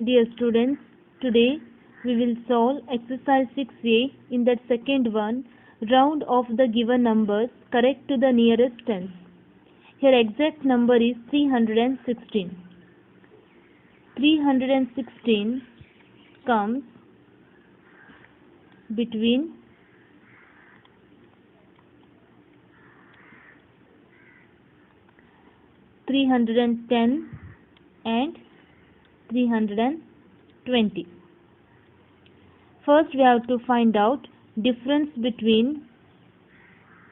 Dear students, today we will solve exercise 6a. In that second one, round off the given numbers correct to the nearest tens. Here exact number is 316. 316 comes between 310 and 320. First we have to find out difference between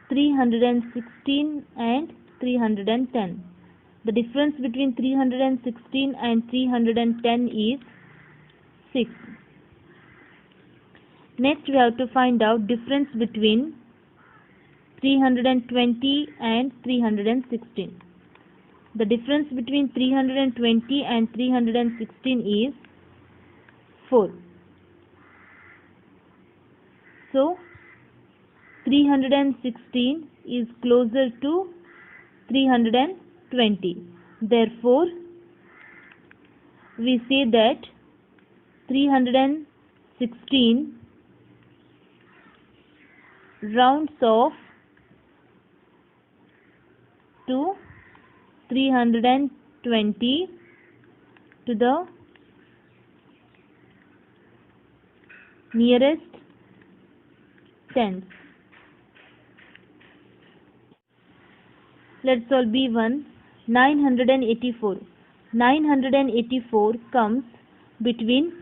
316 and 310. The difference between 316 and 310 is 6. Next we have to find out difference between 320 and 316. The difference between 320 and 316 is 4. So 316 is closer to 320. Therefore, we say that 316 rounds off to 320 to the nearest tens. Let's solve B1. 984. 984 comes between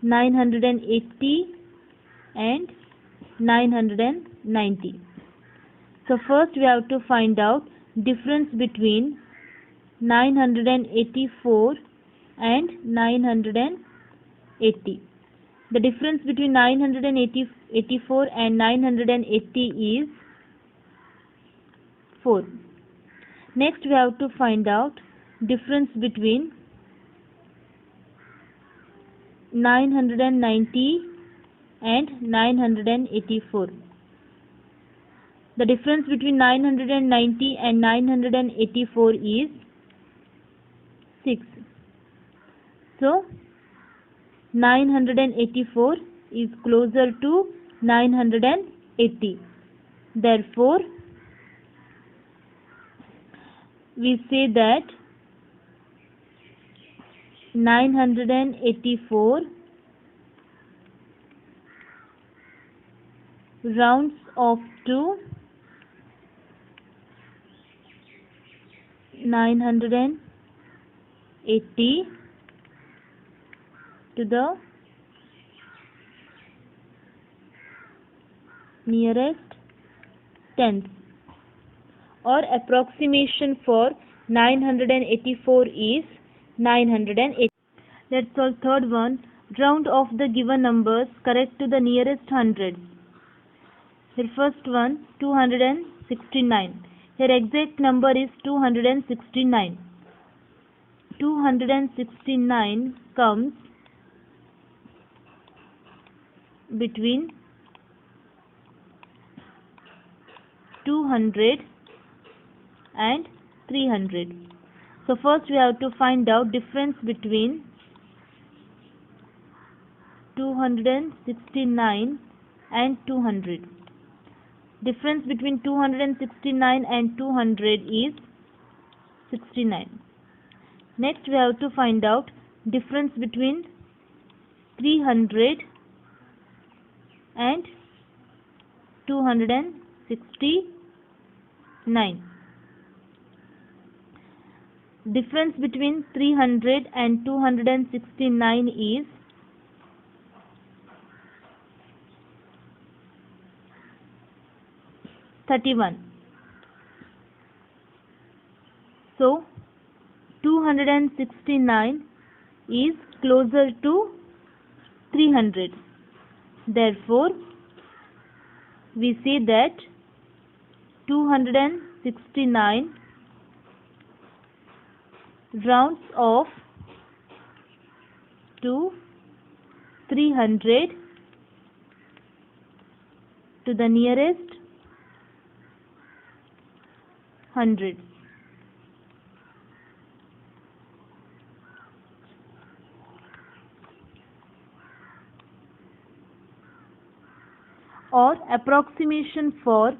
980 and 990. So first we have to find out difference between 984 and 980. The difference between 984 and 980 is 4. Next we have to find out difference between 990 and 984. The difference between 990 and 984 is 6. So 984 is closer to 980. Therefore, we say that 984 rounds off to 980 to the nearest tens, or approximation for 984 is 980. Let's solve third one. Round off the given numbers correct to the nearest hundreds. Here first one, 269. Here exact number is 269. 269 comes between 200 and 300. So first we have to find out difference between 269 and 200. Difference between 269 and 200 is 69. Next we have to find out difference between 300 and 269. Difference between 300 and 269 is 31. So 269 is closer to 300. Therefore, we say that 269 rounds off to 300 to the nearest 100. or approximation for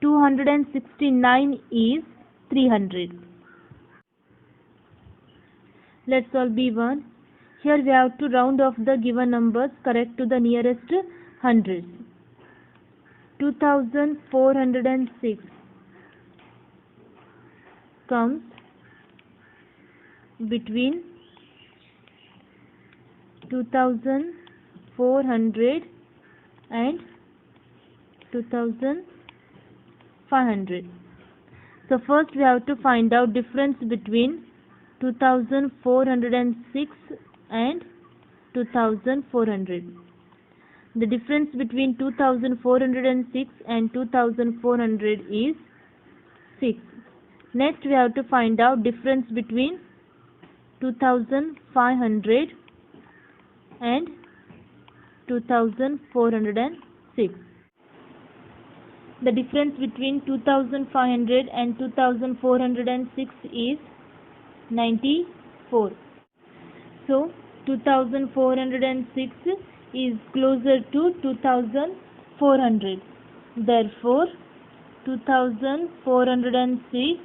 269 is 300. Let's solve B1. Here we have to round off the given numbers correct to the nearest hundreds. 2406 comes between 2400 and 2500. So first we have to find out difference between 2406 and 2400. The difference between 2406 and 2400 is 6. Next we have to find out difference between 2500 and 2406. The difference between 2500 and 2406 is 94. So 2406 is closer to 2400. Therefore 2406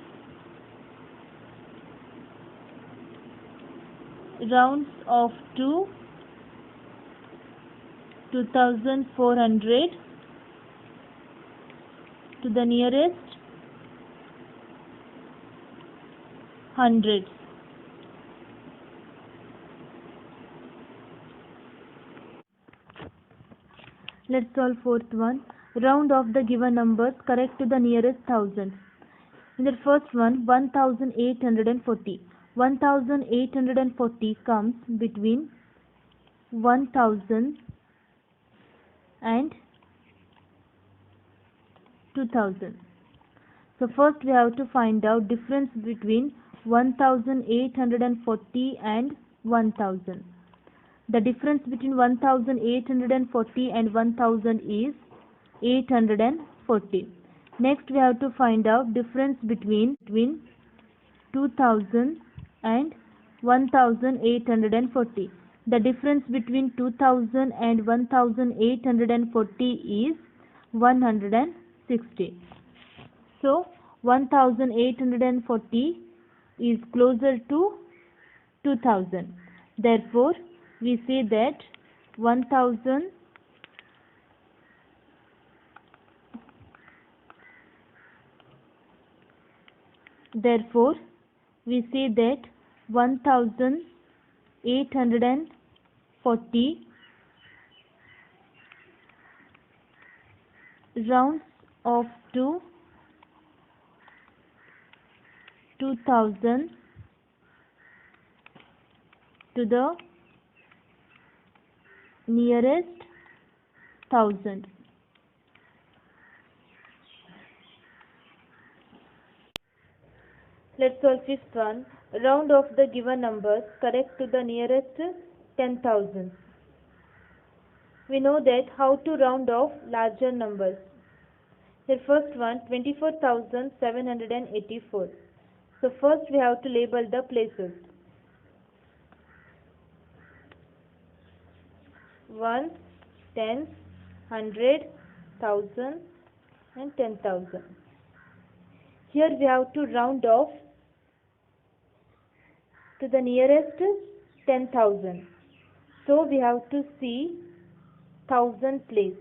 rounds off to 2400 to the nearest hundreds. Let's solve fourth one. Round off the given numbers correct to the nearest thousands. In the first one, 1840. 1840 comes between 1000 and 2000. So first we have to find out difference between 1840 and 1000. The difference between 1840 and 1000 is 840. Next we have to find out difference between 2000 and 1840. The difference between 2000 and 1840 is 160. So 1840 is closer to 2000. Therefore we say that 1000 therefore we say that 1840 rounds off to 2000 to the nearest thousand. Let's solve fifth one. Round off the given numbers correct to the nearest 10,000. We know that how to round off larger numbers. Here first one, 24,784. So first we have to label the places. 1, 10, 100, 1000 and 10,000. Here we have to round off to the nearest 10,000. So we have to see 1000 place.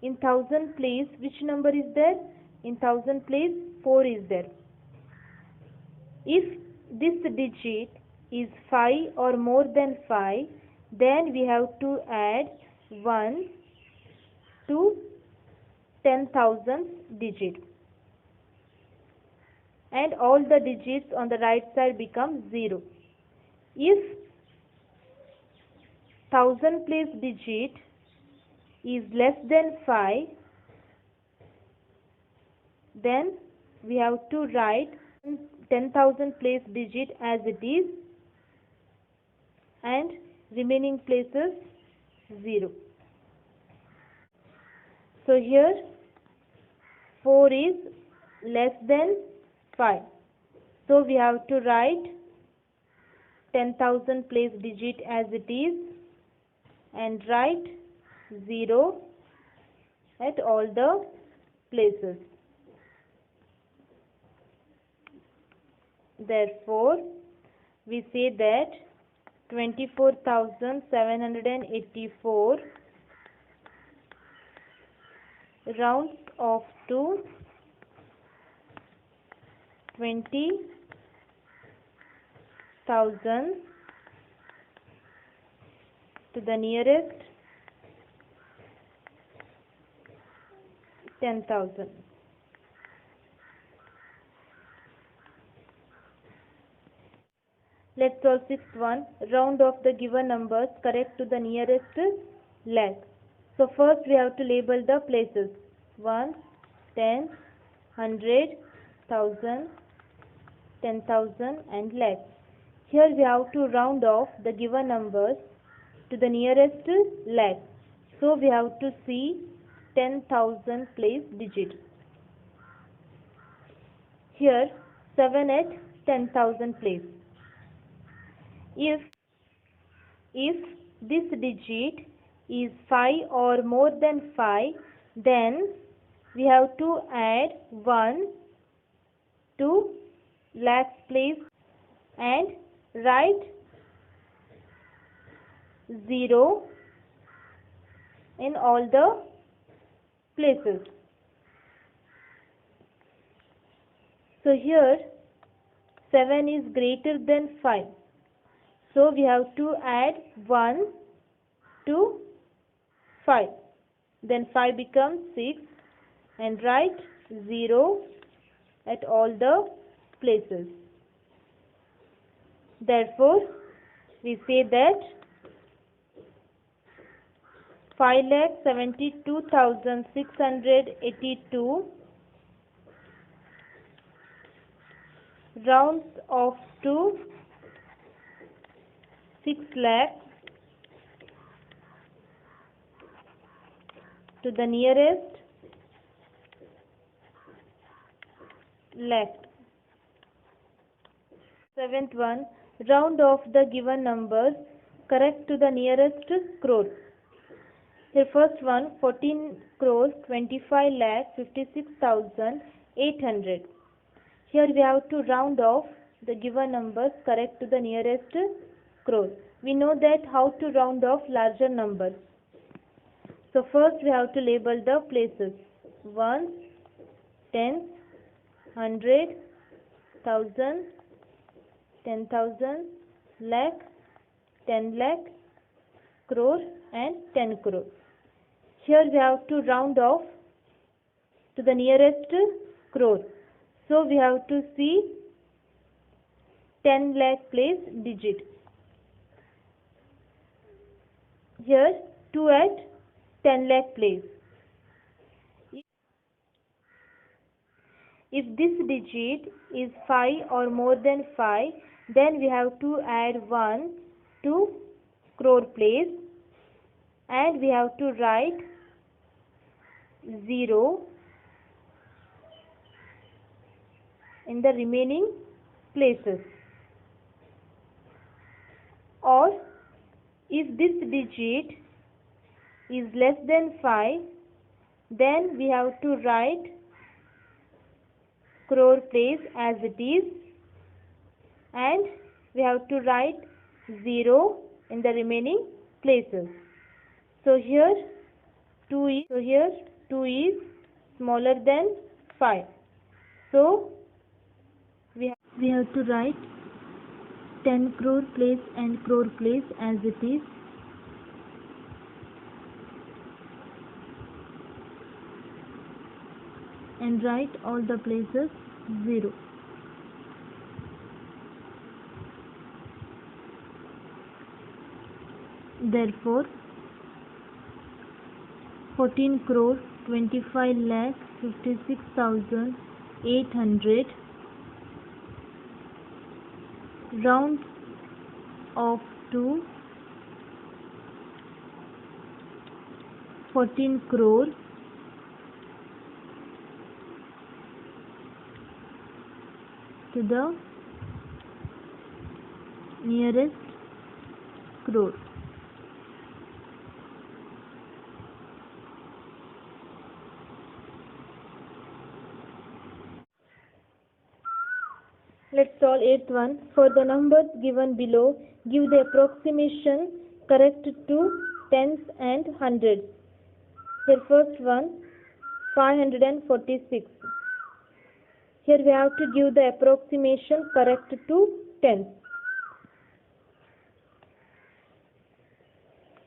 In 1000 place, which number is there? In 1000 place, 4 is there. If this digit is 5 or more than 5, then we have to add 1 to 10,000th digit. And all the digits on the right side become 0. If 1000 place digit is less than 5, then we have to write 10,000 place digit as it is and remaining places 0. So here 4 is less than 5. So we have to write 10,000 place digit as it is and write 0 at all the places. Therefore, we say that 24,784 rounds off to 20,000 to the nearest 10,000. Let's solve sixth one. Round off the given numbers correct to the nearest lakh. So first we have to label the places. 1, 10, 100, 1000, 10,000 and lakh. Here we have to round off the given numbers to the nearest lakh. So we have to see 10,000 place digit. Here 7 at 10,000 place. If this digit is 5 or more than 5, then we have to add 1 to lakhs place and write 0 in all the places. So here 7 is greater than 5. So we have to add 1 to 5. Then 5 becomes 6 and write 0 at all the places. Therefore, we say that 5,72,682 rounds off to 6 lakhs to the nearest lakh. Seventh one, round off the given numbers correct to the nearest crore. Here first one, 14 crores 25 lakh 56,800. Here we have to round off the given numbers correct to the nearest crore. We know that how to round off larger numbers. So first we have to label the places. 1, 10, 100, 1000, 10,000, lakh, 10 lakh, crore and 10 crore. Here we have to round off to the nearest crore. So we have to see 10 lakh place digit. Here 2 at 10 lakh place. If this digit is 5 or more than 5, then we have to add 1 to crore place and we have to write 0 in the remaining places. Or if this digit is less than 5, then we have to write crore place as it is and we have to write 0 in the remaining places. So here 2 is smaller than 5. So we have to write 10 crore place and crore place as it is. And write all the places 0. Therefore, 14 crore 25 lakh 56,800 rounds off to 14 crore to the nearest crore. solve eighth one. For the numbers given below, give the approximation correct to tens and hundreds. Here first one, 546. Here we have to give the approximation correct to tens.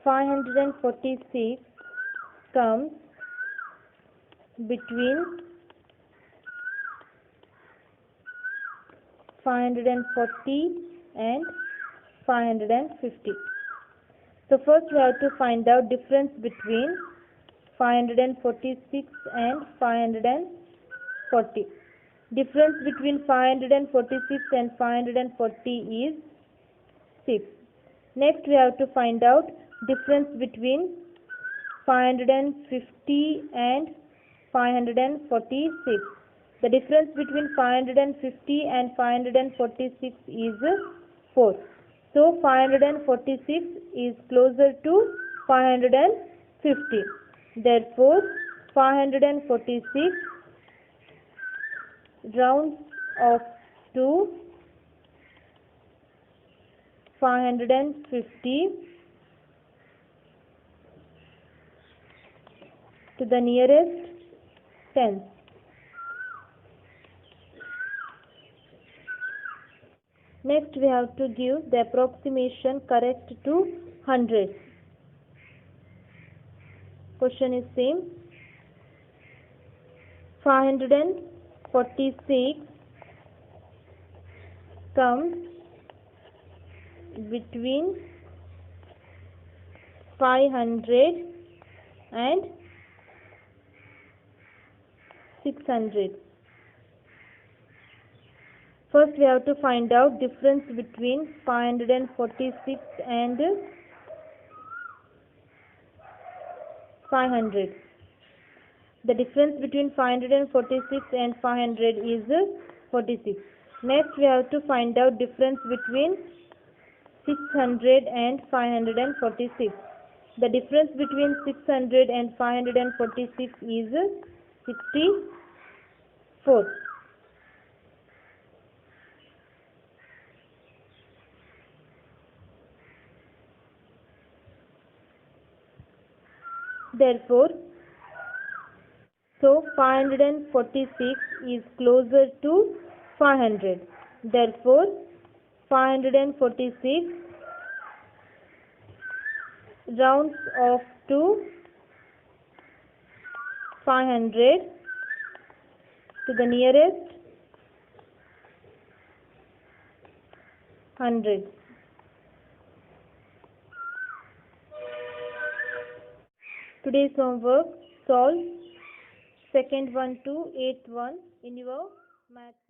546 comes between 540 and 550. So first we have to find out difference between 546 and 540. Difference between 546 and 540 is 6. Next we have to find out difference between 550 and 546. The difference between 550 and 546 is 4. So 546 is closer to 550. Therefore 546 rounds off to 550 to the nearest tens. Next we have to give the approximation correct to hundreds. Question is same. 546 comes between 500 and 600. First we have to find out difference between 546 and 500. The difference between 546 and 500 is 46. Next we have to find out difference between 600 and 546. The difference between 600 and 546 is 64. Therefore, 546 is closer to 500. Therefore, 546 rounds off to 500 to the nearest hundred. Today's homework: solve second one to eighth one in your math.